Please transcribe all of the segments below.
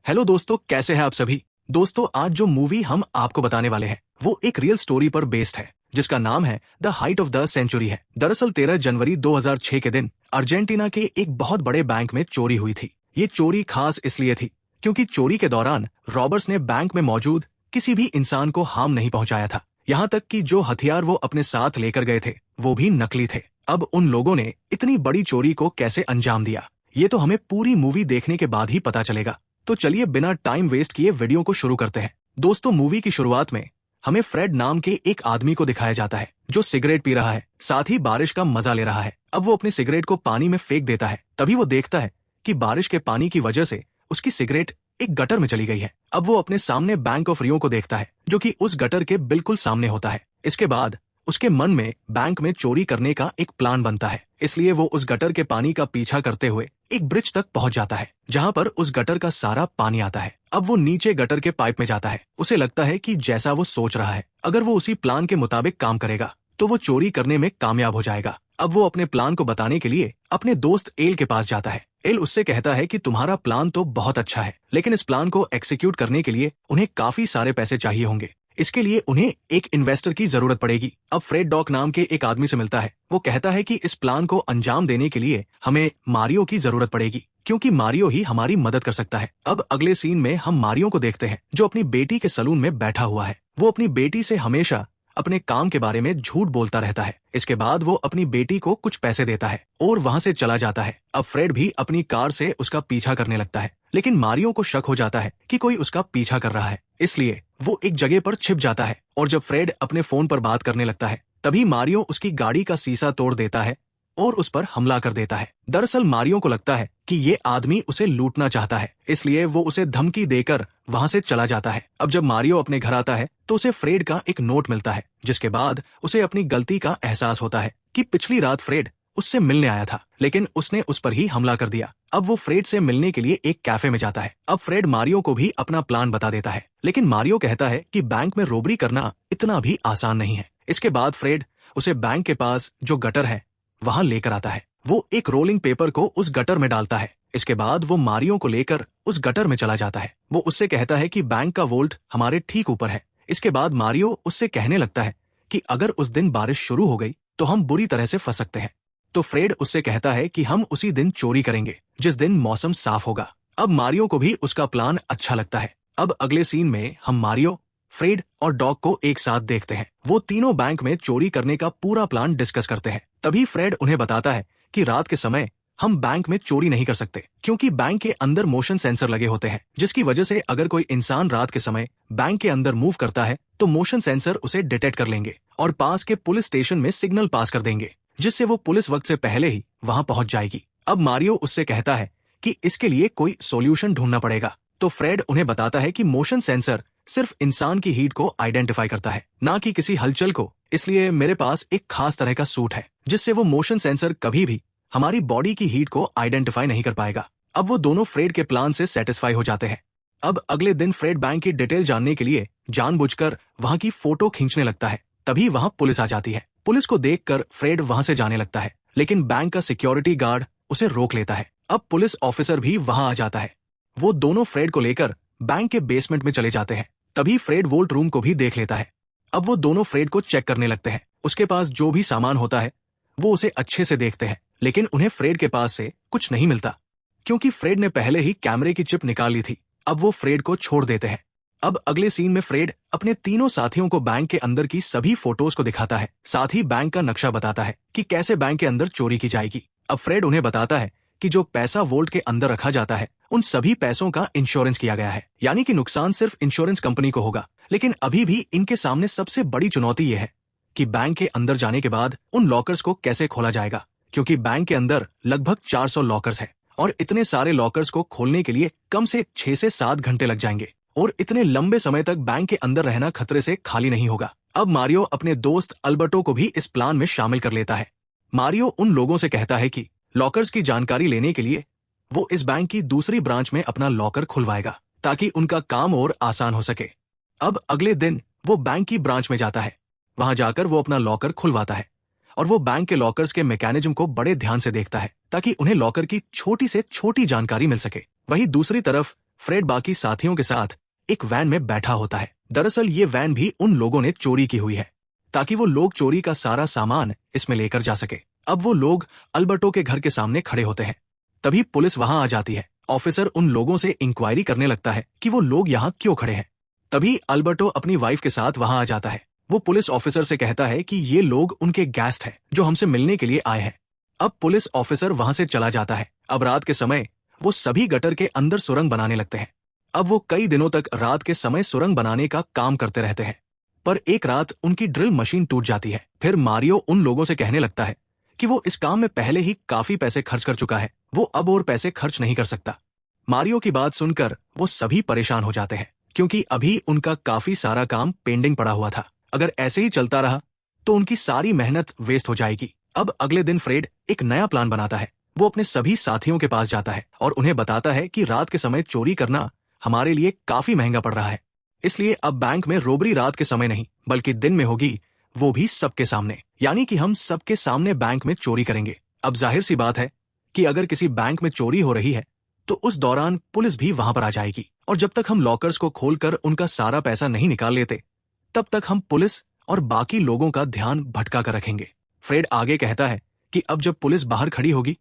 Hello दोस्तों, कैसे हैं आप सभी। दोस्तों, आज जो मूवी हम आपको बताने वाले हैं वो एक रियल स्टोरी पर बेस्ड है जिसका नाम है the height of the century है। दरअसल 13 जनवरी 2006 के दिन अर्जेंटीना के एक बहुत बड़े बैंक में चोरी हुई थी। ये चोरी खास इसलिए थी क्योंकि चोरी के दौरान रॉबर्स ने बैंक में मौजूद किसी भी इंसान को हार्म नहीं पहुंचाया था। यहाँ तक कि जो हथियार वो अपने साथ लेकर गए थे वो भी नकली थे। अब उन लोगों ने इतनी बड़ी चोरी को कैसे अंजाम दिया, ये तो हमें पूरी मूवी देखने के बाद ही पता चलेगा। तो चलिए बिना टाइम वेस्ट किए वीडियो को शुरू करते हैं। दोस्तों, मूवी की शुरुआत में हमें फ्रेड नाम के एक आदमी को दिखाया जाता है जो सिगरेट पी रहा है, साथ ही बारिश का मजा ले रहा है। अब वो अपनी सिगरेट को पानी में फेंक देता है। तभी वो देखता है कि बारिश के पानी की वजह से उसकी सिगरेट एक गटर में चली गई है। अब वो अपने सामने बैंक ऑफ रियो को देखता है जो कि उस गटर के बिल्कुल सामने होता है। इसके बाद उसके मन में बैंक में चोरी करने का एक प्लान बनता है, इसलिए वो उस गटर के पानी का पीछा करते हुए एक ब्रिज तक पहुंच जाता है जहां पर उस गटर का सारा पानी आता है। अब वो नीचे गटर के पाइप में जाता है। उसे लगता है कि जैसा वो सोच रहा है, अगर वो उसी प्लान के मुताबिक काम करेगा तो वो चोरी करने में कामयाब हो जाएगा। अब वो अपने प्लान को बताने के लिए अपने दोस्त एल के पास जाता है। एल उससे कहता है कि तुम्हारा प्लान तो बहुत अच्छा है, लेकिन इस प्लान को एग्जीक्यूट करने के लिए उन्हें काफी सारे पैसे चाहिए होंगे। इसके लिए उन्हें एक इन्वेस्टर की जरूरत पड़ेगी। अब फ्रेड डॉक नाम के एक आदमी से मिलता है। वो कहता है कि इस प्लान को अंजाम देने के लिए हमें मारियो की जरूरत पड़ेगी क्योंकि मारियो ही हमारी मदद कर सकता है। अब अगले सीन में हम मारियो को देखते हैं जो अपनी बेटी के सलून में बैठा हुआ है। वो अपनी बेटी से हमेशा अपने काम के बारे में झूठ बोलता रहता है। इसके बाद वो अपनी बेटी को कुछ पैसे देता है और वहां से चला जाता है। अब फ्रेड भी अपनी कार से उसका पीछा करने लगता है, लेकिन मारियो को शक हो जाता है कि कोई उसका पीछा कर रहा है, इसलिए वो एक जगह पर छिप जाता है। और जब फ्रेड अपने फोन पर बात करने लगता है तभी मारियो उसकी गाड़ी का शीशा तोड़ देता है और उस पर हमला कर देता है। दरअसल मारियो को लगता है कि ये आदमी उसे लूटना चाहता है, इसलिए वो उसे धमकी देकर वहां से चला जाता है। अब जब मारियो अपने घर आता है तो उसे फ्रेड का एक नोट मिलता है, जिसके बाद उसे अपनी गलती का एहसास होता है कि पिछली रात फ्रेड उससे मिलने आया था, लेकिन उसने उस पर ही हमला कर दिया। अब वो फ्रेड से मिलने के लिए एक कैफे में जाता है। अब फ्रेड मारियो को भी अपना प्लान बता देता है, लेकिन मारियो कहता है कि बैंक में रोबरी करना इतना भी आसान नहीं है। इसके बाद फ्रेड उसे बैंक के पास जो गटर है वहां लेकर आता है। वो एक रोलिंग पेपर को उस गटर में डालता है। इसके बाद वो मारियो को लेकर उस गटर में चला जाता है। वो उससे कहता है कि बैंक का वोल्ट हमारे ठीक ऊपर है। इसके बाद मारियो उससे कहने लगता है कि अगर उस दिन बारिश शुरू हो गई तो हम बुरी तरह से फंस सकते हैं। तो फ्रेड उससे कहता है कि हम उसी दिन चोरी करेंगे जिस दिन मौसम साफ होगा। अब मारियो को भी उसका प्लान अच्छा लगता है। अब अगले सीन में हम मारियो, फ्रेड और डॉग को एक साथ देखते हैं। वो तीनों बैंक में चोरी करने का पूरा प्लान डिस्कस करते हैं। तभी फ्रेड उन्हें बताता है कि रात के समय हम बैंक में चोरी नहीं कर सकते क्योंकि बैंक के अंदर मोशन सेंसर लगे होते हैं, जिसकी वजह से अगर कोई इंसान रात के समय बैंक के अंदर मूव करता है तो मोशन सेंसर उसे डिटेक्ट कर लेंगे और पास के पुलिस स्टेशन में सिग्नल पास कर देंगे, जिससे वो पुलिस वक्त से पहले ही वहां पहुंच जाएगी। अब मारियो उससे कहता है कि इसके लिए कोई सॉल्यूशन ढूंढना पड़ेगा। तो फ्रेड उन्हें बताता है कि मोशन सेंसर सिर्फ इंसान की हीट को आइडेंटिफाई करता है, ना कि किसी हलचल को, इसलिए मेरे पास एक खास तरह का सूट है जिससे वो मोशन सेंसर कभी भी हमारी बॉडी की हीट को आइडेंटिफाई नहीं कर पाएगा। अब वो दोनों फ्रेड के प्लान से सेटिस्फाई हो जाते हैं। अब अगले दिन फ्रेड बैंक की डिटेल जानने के लिए जानबूझकर वहां की फोटो खींचने लगता है। तभी वहां पुलिस आ जाती है। पुलिस को देखकर फ्रेड वहां से जाने लगता है, लेकिन बैंक का सिक्योरिटी गार्ड उसे रोक लेता है। अब पुलिस ऑफिसर भी वहां आ जाता है। वो दोनों फ्रेड को लेकर बैंक के बेसमेंट में चले जाते हैं। तभी फ्रेड वोल्ट रूम को भी देख लेता है। अब वो दोनों फ्रेड को चेक करने लगते हैं। उसके पास जो भी सामान होता है वो उसे अच्छे से देखते हैं, लेकिन उन्हें फ्रेड के पास से कुछ नहीं मिलता क्योंकि फ्रेड ने पहले ही कैमरे की चिप निकाल ली थी। अब वो फ्रेड को छोड़ देते हैं। अब अगले सीन में फ्रेड अपने तीनों साथियों को बैंक के अंदर की सभी फोटोज को दिखाता है, साथ ही बैंक का नक्शा बताता है कि कैसे बैंक के अंदर चोरी की जाएगी। अब फ्रेड उन्हें बताता है कि जो पैसा वोल्ट के अंदर रखा जाता है उन सभी पैसों का इंश्योरेंस किया गया है, यानी कि नुकसान सिर्फ इंश्योरेंस कंपनी को होगा। लेकिन अभी भी इनके सामने सबसे बड़ी चुनौती यह है कि बैंक के अंदर जाने के बाद उन लॉकर्स को कैसे खोला जाएगा, क्योंकि बैंक के अंदर लगभग 400 लॉकर्स हैं और इतने सारे लॉकर्स को खोलने के लिए कम से 6 से 7 घंटे लग जाएंगे और इतने लंबे समय तक बैंक के अंदर रहना खतरे से खाली नहीं होगा। अब मारियो अपने दोस्त अल्बर्टो को भी इस प्लान में शामिल कर लेता है। मारियो उन लोगों से कहता है कि लॉकर्स की जानकारी लेने के लिए वो इस बैंक की दूसरी ब्रांच में अपना लॉकर खुलवाएगा ताकि उनका काम और आसान हो सके। अब अगले दिन वो बैंक की ब्रांच में जाता है। वहां जाकर वो अपना लॉकर खुलवाता है और वो बैंक के लॉकर्स के मैकेनिज्म को बड़े ध्यान से देखता है ताकि उन्हें लॉकर की छोटी से छोटी जानकारी मिल सके। वहीं दूसरी तरफ फ्रेड बाकी साथियों के साथ एक वैन में बैठा होता है। दरअसल ये वैन भी उन लोगों ने चोरी की हुई है ताकि वो लोग चोरी का सारा सामान इसमें लेकर जा सके। अब वो लोग अल्बर्टो के घर के सामने खड़े होते हैं। तभी पुलिस वहां आ जाती है। ऑफिसर उन लोगों से इंक्वायरी करने लगता है कि वो लोग यहाँ क्यों खड़े हैं। तभी अल्बर्टो अपनी वाइफ के साथ वहां आ जाता है। वो पुलिस ऑफिसर से कहता है कि ये लोग उनके गेस्ट हैं जो हमसे मिलने के लिए आए हैं। अब पुलिस ऑफिसर वहां से चला जाता है। अब रात के समय वो सभी गटर के अंदर सुरंग बनाने लगते हैं। अब वो कई दिनों तक रात के समय सुरंग बनाने का काम करते रहते हैं, पर एक रात उनकी ड्रिल मशीन टूट जाती है। फिर मारियो उन लोगों से कहने लगता है कि वो इस काम में पहले ही काफी पैसे खर्च कर चुका है, वो अब और पैसे खर्च नहीं कर सकता। मारियो की बात सुनकर वो सभी परेशान हो जाते हैं क्योंकि अभी उनका काफी सारा काम पेंडिंग पड़ा हुआ था। अगर ऐसे ही चलता रहा तो उनकी सारी मेहनत वेस्ट हो जाएगी। अब अगले दिन फ्रेड एक नया प्लान बनाता है। वो अपने सभी साथियों के पास जाता है और उन्हें बताता है कि रात के समय चोरी करना हमारे लिए काफी महंगा पड़ रहा है, इसलिए अब बैंक में रोबरी रात के समय नहीं बल्कि दिन में होगी, वो भी सबके सामने। यानी कि हम सबके सामने बैंक में चोरी करेंगे। अब जाहिर सी बात है कि अगर किसी बैंक में चोरी हो रही है तो उस दौरान पुलिस भी वहां पर आ जाएगी और जब तक हम लॉकर्स को खोलकर उनका सारा पैसा नहीं निकाल लेते तब तक हम पुलिस और बाकी लोगों का ध्यान भटका कर रखेंगे। फ्रेड आगे कहता है कि अब जब पुलिस बाहर खड़ी होगी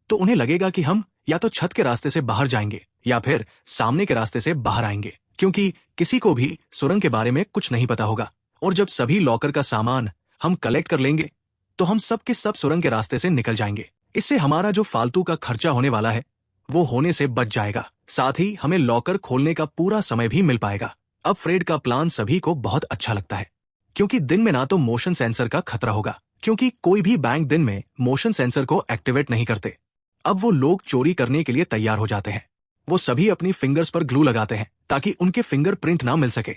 तो उन्हें लगेगा कि हम या तो छत के रास्ते से बाहर जाएंगे या फिर सामने के रास्ते से बाहर आएंगे, क्योंकि किसी को भी सुरंग के बारे में कुछ नहीं पता होगा। और जब सभी लॉकर का सामान हम कलेक्ट कर लेंगे तो हम सब के सब सुरंग के रास्ते से निकल जाएंगे। इससे हमारा जो फालतू का खर्चा होने वाला है वो होने से बच जाएगा, साथ ही हमें लॉकर खोलने का पूरा समय भी मिल पाएगा। अब फ्रेड का प्लान सभी को बहुत अच्छा लगता है क्योंकि दिन में ना तो मोशन सेंसर का खतरा होगा, क्योंकि कोई भी बैंक दिन में मोशन सेंसर को एक्टिवेट नहीं करते। अब वो लोग चोरी करने के लिए तैयार हो जाते हैं। वो सभी अपनी फिंगर्स पर ग्लू लगाते हैं ताकि उनके फिंगरप्रिंट ना मिल सके।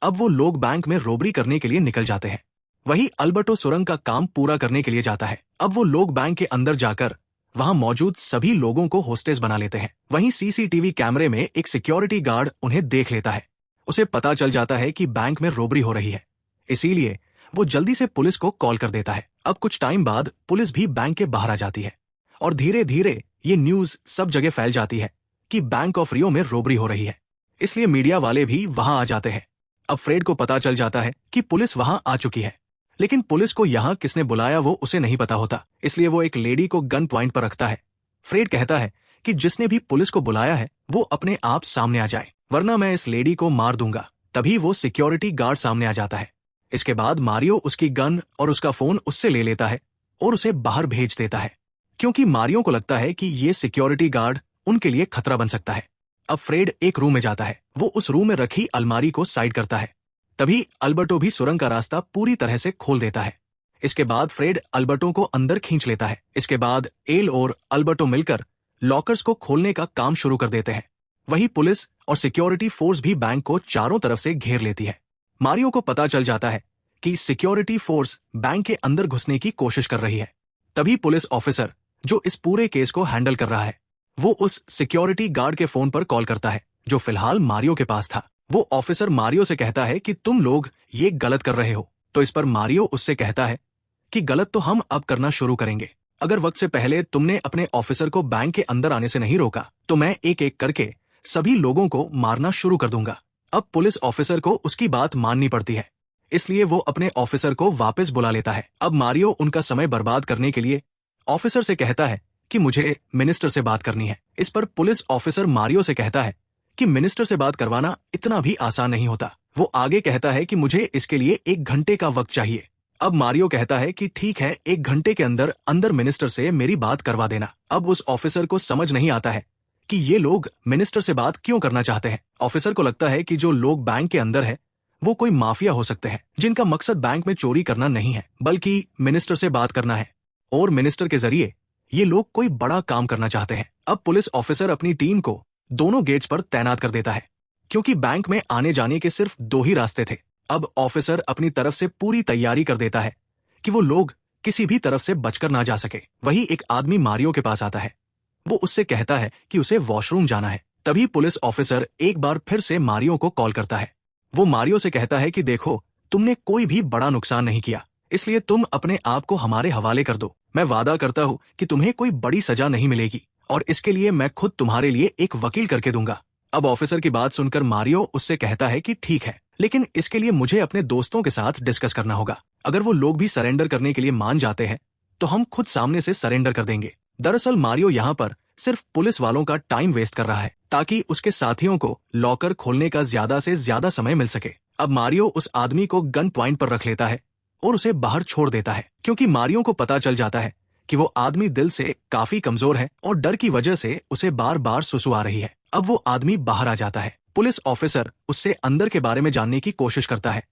अब वो लोग बैंक में रोबरी करने के लिए निकल जाते हैं। वही अल्बर्टो सुरंग का काम पूरा करने के लिए जाता है। अब वो लोग बैंक के अंदर जाकर वहां मौजूद सभी लोगों को होस्टेस बना लेते हैं। वहीं सीसीटीवी कैमरे में एक सिक्योरिटी गार्ड उन्हें देख लेता है। उसे पता चल जाता है कि बैंक में रोबरी हो रही है, इसीलिए वो जल्दी से पुलिस को कॉल कर देता है। अब कुछ टाइम बाद पुलिस भी बैंक के बाहर आ जाती है और धीरे धीरे ये न्यूज सब जगह फैल जाती है कि बैंक ऑफ रियो में रोबरी हो रही है, इसलिए मीडिया वाले भी वहां आ जाते हैं। अब फ्रेड को पता चल जाता है कि पुलिस वहां आ चुकी है, लेकिन पुलिस को यहाँ किसने बुलाया वो उसे नहीं पता होता, इसलिए वो एक लेडी को गन पॉइंट पर रखता है। फ्रेड कहता है कि जिसने भी पुलिस को बुलाया है वो अपने आप सामने आ जाए, वरना मैं इस लेडी को मार दूंगा। तभी वो सिक्योरिटी गार्ड सामने आ जाता है। इसके बाद मारियो उसकी गन और उसका फोन उससे ले लेता है और उसे बाहर भेज देता है, क्योंकि मारियो को लगता है कि ये सिक्योरिटी गार्ड उनके लिए खतरा बन सकता है। अब फ्रेड एक रूम में जाता है। वो उस रूम में रखी अलमारी को साइड करता है। तभी अल्बर्टो भी सुरंग का रास्ता पूरी तरह से खोल देता है। इसके बाद फ्रेड अल्बर्टो को अंदर खींच लेता है। इसके बाद एल और अल्बर्टो मिलकर लॉकर्स को खोलने का काम शुरू कर देते हैं। वही पुलिस और सिक्योरिटी फोर्स भी बैंक को चारों तरफ से घेर लेती है। मारियो को पता चल जाता है कि सिक्योरिटी फोर्स बैंक के अंदर घुसने की कोशिश कर रही है। तभी पुलिस ऑफिसर जो इस पूरे केस को हैंडल कर रहा है वो उस सिक्योरिटी गार्ड के फोन पर कॉल करता है जो फिलहाल मारियो के पास था। वो ऑफिसर मारियो से कहता है कि तुम लोग ये गलत कर रहे हो। तो इस पर मारियो उससे कहता है कि गलत तो हम अब करना शुरू करेंगे। अगर वक्त से पहले तुमने अपने ऑफिसर को बैंक के अंदर आने से नहीं रोका तो मैं एक एक करके सभी लोगों को मारना शुरू कर दूंगा। अब पुलिस ऑफिसर को उसकी बात माननी पड़ती है, इसलिए वो अपने ऑफिसर को वापस बुला लेता है। अब मारियो उनका समय बर्बाद करने के लिए ऑफिसर से कहता है कि मुझे मिनिस्टर से बात करनी है। इस पर पुलिस ऑफिसर मारियो से कहता है कि मिनिस्टर से बात करवाना इतना भी आसान नहीं होता। वो आगे कहता है कि मुझे इसके लिए 1 घंटे का वक्त चाहिए। अब मारियो कहता है कि ठीक है, 1 घंटे के अंदर अंदर मिनिस्टर से मेरी बात करवा देना। अब उस ऑफिसर को समझ नहीं आता है कि ये लोग मिनिस्टर से बात क्यों करना चाहते हैं। ऑफिसर को लगता है कि जो लोग बैंक के अंदर है वो कोई माफिया हो सकते हैं जिनका मकसद बैंक में चोरी करना नहीं है बल्कि मिनिस्टर से बात करना है और मिनिस्टर के जरिए ये लोग कोई बड़ा काम करना चाहते हैं। अब पुलिस ऑफिसर अपनी टीम को दोनों गेट्स पर तैनात कर देता है क्योंकि बैंक में आने जाने के सिर्फ 2 ही रास्ते थे। अब ऑफिसर अपनी तरफ से पूरी तैयारी कर देता है कि वो लोग किसी भी तरफ से बचकर ना जा सके। वही एक आदमी मारियो के पास आता है। वो उससे कहता है कि उसे वॉशरूम जाना है। तभी पुलिस ऑफिसर एक बार फिर से मारियो को कॉल करता है। वो मारियो से कहता है कि देखो, तुमने कोई भी बड़ा नुकसान नहीं किया, इसलिए तुम अपने आप को हमारे हवाले कर दो। मैं वादा करता हूँ कि तुम्हें कोई बड़ी सजा नहीं मिलेगी और इसके लिए मैं खुद तुम्हारे लिए एक वकील करके दूंगा। अब ऑफिसर की बात सुनकर मारियो उससे कहता है कि ठीक है, लेकिन इसके लिए मुझे अपने दोस्तों के साथ डिस्कस करना होगा। अगर वो लोग भी सरेंडर करने के लिए मान जाते हैं तो हम खुद सामने से सरेंडर कर देंगे। दरअसल मारियो यहाँ पर सिर्फ पुलिस वालों का टाइम वेस्ट कर रहा है ताकि उसके साथियों को लॉकर खोलने का ज्यादा से ज्यादा समय मिल सके। अब मारियो उस आदमी को गन पॉइंट पर रख लेता है और उसे बाहर छोड़ देता है, क्योंकि मारियो को पता चल जाता है कि वो आदमी दिल से काफी कमजोर है और डर की वजह से उसे बार बार सुसु आ रही है। अब वो आदमी बाहर आ जाता है। पुलिस ऑफिसर उससे अंदर के बारे में जानने की कोशिश करता है,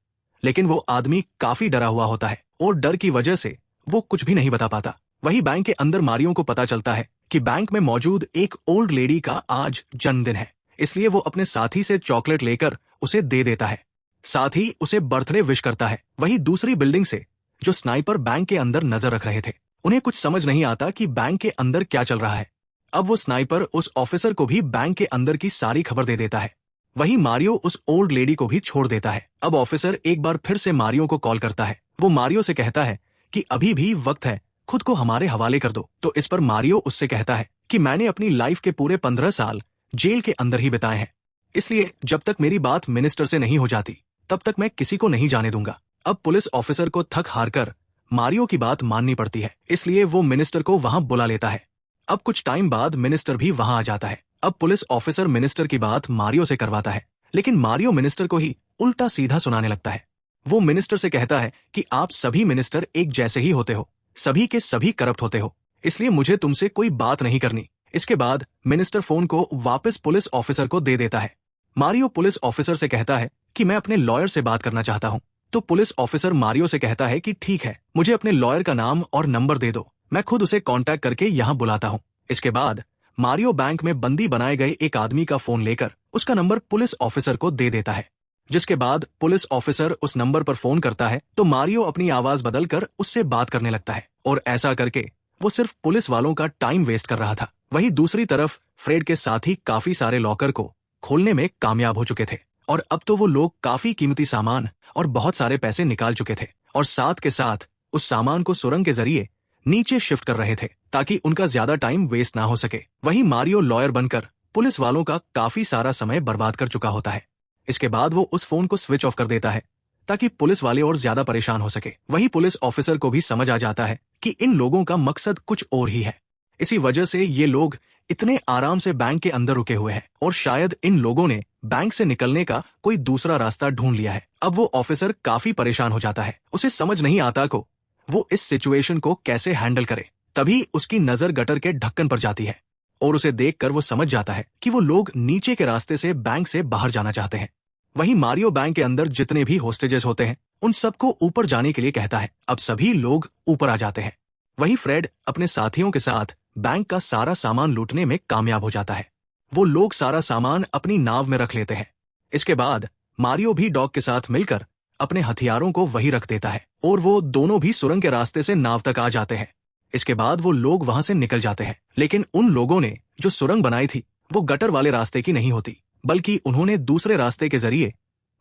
लेकिन वो आदमी काफी डरा हुआ होता है और डर की वजह से वो कुछ भी नहीं बता पाता। वही बैंक के अंदर मारियो को पता चलता है कि बैंक में मौजूद एक ओल्ड लेडी का आज जन्मदिन है, इसलिए वो अपने साथी से चॉकलेट लेकर उसे दे देता है, साथ ही उसे बर्थडे विश करता है। वही दूसरी बिल्डिंग से जो स्नाइपर बैंक के अंदर नजर रख रहे थे, उन्हें कुछ समझ नहीं आता कि बैंक के अंदर क्या चल रहा है। अब वो स्नाइपर उस ऑफिसर को भी बैंक के अंदर की सारी खबर दे देता है। वही मारियो उस ओल्ड लेडी को भी छोड़ देता है। अब ऑफिसर एक बार फिर से मारियो को कॉल करता है। वो मारियो से कहता है कि अभी भी वक्त है, खुद को हमारे हवाले कर दो। तो इस पर मारियो उससे कहता है कि मैंने अपनी लाइफ के पूरे 15 साल जेल के अंदर ही बिताए हैं, इसलिए जब तक मेरी बात मिनिस्टर से नहीं हो जाती तब तक मैं किसी को नहीं जाने दूंगा। अब पुलिस ऑफिसर को थक हार कर मारियो की बात माननी पड़ती है, इसलिए वो मिनिस्टर को वहां बुला लेता है। अब कुछ टाइम बाद मिनिस्टर भी वहां आ जाता है। अब पुलिस ऑफिसर मिनिस्टर की बात मारियो से करवाता है, लेकिन मारियो मिनिस्टर को ही उल्टा सीधा सुनाने लगता है। वो मिनिस्टर से कहता है कि आप सभी मिनिस्टर एक जैसे ही होते हो, सभी के सभी करप्ट होते हो, इसलिए मुझे तुमसे कोई बात नहीं करनी। इसके बाद मिनिस्टर फोन को वापस पुलिस ऑफिसर को दे देता है। मारियो पुलिस ऑफिसर से कहता है कि मैं अपने लॉयर से बात करना चाहता हूँ। तो पुलिस ऑफिसर मारियो से कहता है कि ठीक है, मुझे अपने लॉयर का नाम और नंबर दे दो, मैं खुद उसे कांटेक्ट करके यहाँ बुलाता हूँ। इसके बाद मारियो बैंक में बंदी बनाए गए एक आदमी का फोन लेकर उसका नंबर पुलिस ऑफिसर को दे देता है, जिसके बाद पुलिस ऑफिसर उस नंबर पर फोन करता है तो मारियो अपनी आवाज बदलकर उससे बात करने लगता है, और ऐसा करके वो सिर्फ पुलिस वालों का टाइम वेस्ट कर रहा था। वहीं दूसरी तरफ फ्रेड के साथी काफी सारे लॉकर को खोलने में कामयाब हो चुके थे, और अब तो वो लोग काफी कीमती सामान और बहुत सारे पैसे निकाल चुके थे, और साथ के साथ उस सामान को सुरंग के जरिए नीचे शिफ्ट कर रहे थे ताकि उनका ज्यादा टाइम वेस्ट ना हो सके। वहीं मारियो लॉयर बनकर पुलिस वालों का काफी सारा समय बर्बाद कर चुका होता है। इसके बाद वो उस फोन को स्विच ऑफ कर देता है ताकि पुलिस वाले और ज्यादा परेशान हो सके। वहीं पुलिस ऑफिसर को भी समझ आ जाता है कि इन लोगों का मकसद कुछ और ही है, इसी वजह से ये लोग इतने आराम से बैंक के अंदर रुके हुए हैं, और शायद इन लोगों ने बैंक से निकलने का कोई दूसरा रास्ता ढूंढ लिया है। अब वो ऑफिसर काफी परेशान हो जाता है, उसे समझ नहीं आता को वो इस सिचुएशन को कैसे हैंडल करे। तभी उसकी नजर गटर के ढक्कन पर जाती है, और उसे देखकर वो समझ जाता है कि वो लोग नीचे के रास्ते से बैंक से बाहर जाना चाहते हैं। वहीं मारियो बैंक के अंदर जितने भी होस्टेजेस होते हैं उन सबको ऊपर जाने के लिए कहता है। अब सभी लोग ऊपर आ जाते हैं। वहीं फ्रेड अपने साथियों के साथ बैंक का सारा सामान लूटने में कामयाब हो जाता है। वो लोग सारा सामान अपनी नाव में रख लेते हैं। इसके बाद मारियो भी डॉग के साथ मिलकर अपने हथियारों को वहीं रख देता है, और वो दोनों भी सुरंग के रास्ते से नाव तक आ जाते हैं। इसके बाद वो लोग वहां से निकल जाते हैं, लेकिन उन लोगों ने जो सुरंग बनाई थी वो गटर वाले रास्ते की नहीं होती, बल्कि उन्होंने दूसरे रास्ते के जरिए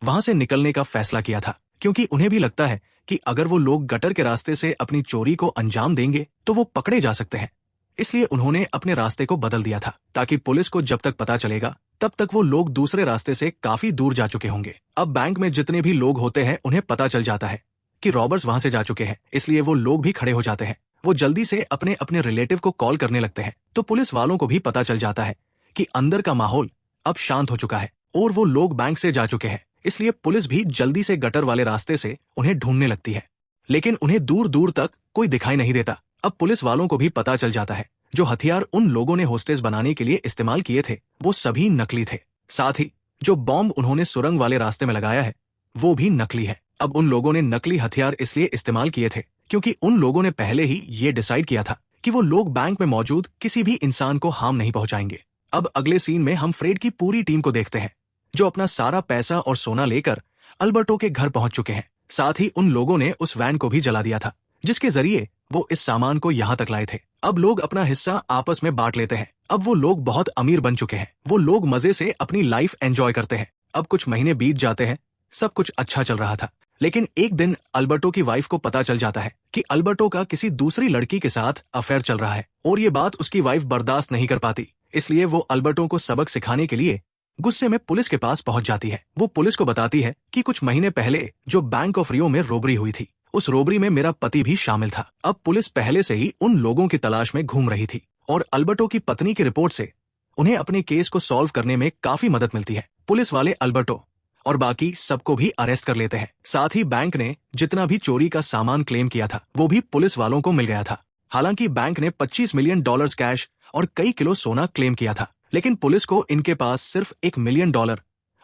वहां से निकलने का फैसला किया था, क्योंकि उन्हें भी लगता है कि अगर वो लोग गटर के रास्ते से अपनी चोरी को अंजाम देंगे तो वो पकड़े जा सकते हैं। इसलिए उन्होंने अपने रास्ते को बदल दिया था ताकि पुलिस को जब तक पता चलेगा तब तक वो लोग दूसरे रास्ते से काफी दूर जा चुके होंगे। अब बैंक में जितने भी लोग होते हैं उन्हें पता चल जाता है कि रॉबर्स वहां से जा चुके हैं, इसलिए वो लोग भी खड़े हो जाते हैं। वो जल्दी से अपने अपने रिलेटिव को कॉल करने लगते हैं। तो पुलिस वालों को भी पता चल जाता है कि अंदर का माहौल अब शांत हो चुका है और वो लोग बैंक से जा चुके हैं, इसलिए पुलिस भी जल्दी से गटर वाले रास्ते से उन्हें ढूंढने लगती है, लेकिन उन्हें दूर दूर तक कोई दिखाई नहीं देता। अब पुलिस वालों को भी पता चल जाता है जो हथियार उन लोगों ने होस्टेस बनाने के लिए इस्तेमाल किए थे वो सभी नकली थे, साथ ही जो बॉम्ब उन्होंने सुरंग वाले रास्ते में लगाया है वो भी नकली है। अब उन लोगों ने नकली हथियार इसलिए इस्तेमाल किए थे क्योंकि उन लोगों ने पहले ही ये डिसाइड किया था कि वो लोग बैंक में मौजूद किसी भी इंसान को हार्म नहीं पहुंचाएंगे। अब अगले सीन में हम फ्रेड की पूरी टीम को देखते हैं जो अपना सारा पैसा और सोना लेकर अल्बर्टो के घर पहुंच चुके हैं। साथ ही उन लोगों ने उस वैन को भी जला दिया था जिसके जरिए वो इस सामान को यहाँ तक लाए थे। अब लोग अपना हिस्सा आपस में बांट लेते हैं। अब वो लोग बहुत अमीर बन चुके हैं, वो लोग मजे से अपनी लाइफ एंजॉय करते हैं। अब कुछ महीने बीत जाते हैं, सब कुछ अच्छा चल रहा था, लेकिन एक दिन अल्बर्टो की वाइफ को पता चल जाता है कि अल्बर्टो का किसी दूसरी लड़की के साथ अफेयर चल रहा है, और ये बात उसकी वाइफ बर्दाश्त नहीं कर पाती। इसलिए वो अल्बर्टो को सबक सिखाने के लिए गुस्से में पुलिस के पास पहुंच जाती है। वो पुलिस को बताती है कि कुछ महीने पहले जो बैंक ऑफ रियो में रोबरी हुई थी, उस रोबरी में मेरा पति भी शामिल था। अब पुलिस पहले से ही उन लोगों की तलाश में घूम रही थी और अल्बर्टो की पत्नी की रिपोर्ट से उन्हें अपने केस को सॉल्व करने में काफी मदद मिलती है। पुलिस वाले अल्बर्टो और बाकी सबको भी अरेस्ट कर लेते हैं। साथ ही बैंक ने जितना भी चोरी का सामान क्लेम किया था वो भी पुलिस वालों को मिल गया था। हालांकि बैंक ने $25 मिलियन कैश और कई किलो सोना क्लेम किया था, लेकिन पुलिस को इनके पास सिर्फ $1 मिलियन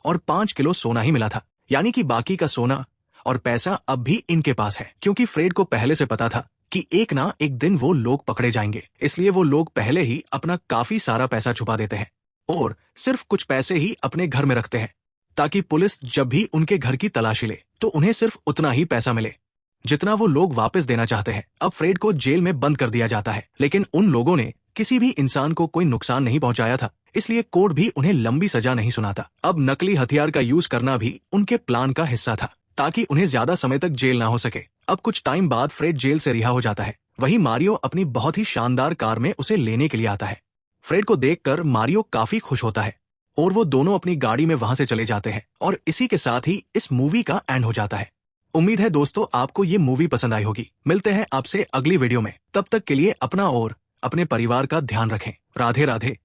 और 5 किलो सोना ही मिला था। यानी कि बाकी का सोना और पैसा अब भी इनके पास है, क्योंकि फ्रेड को पहले से पता था कि एक ना एक दिन वो लोग पकड़े जाएंगे। इसलिए वो लोग पहले ही अपना काफी सारा पैसा छुपा देते हैं और सिर्फ कुछ पैसे ही अपने घर में रखते हैं, ताकि पुलिस जब भी उनके घर की तलाशी ले तो उन्हें सिर्फ उतना ही पैसा मिले जितना वो लोग वापस देना चाहते हैं। अब फ्रेड को जेल में बंद कर दिया जाता है, लेकिन उन लोगों ने किसी भी इंसान को कोई नुकसान नहीं पहुंचाया था, इसलिए कोर्ट भी उन्हें लंबी सजा नहीं सुनाता। अब नकली हथियार का यूज करना भी उनके प्लान का हिस्सा था, ताकि उन्हें ज्यादा समय तक जेल ना हो सके। अब कुछ टाइम बाद फ्रेड जेल से रिहा हो जाता है। वहीं मारियो अपनी बहुत ही शानदार कार में उसे लेने के लिए आता है। फ्रेड को देखकर मारियो काफी खुश होता है और वो दोनों अपनी गाड़ी में वहां से चले जाते हैं और इसी के साथ ही इस मूवी का एंड हो जाता है। उम्मीद है दोस्तों आपको ये मूवी पसंद आई होगी। मिलते हैं आपसे अगली वीडियो में, तब तक के लिए अपना और अपने परिवार का ध्यान रखें। राधे राधे।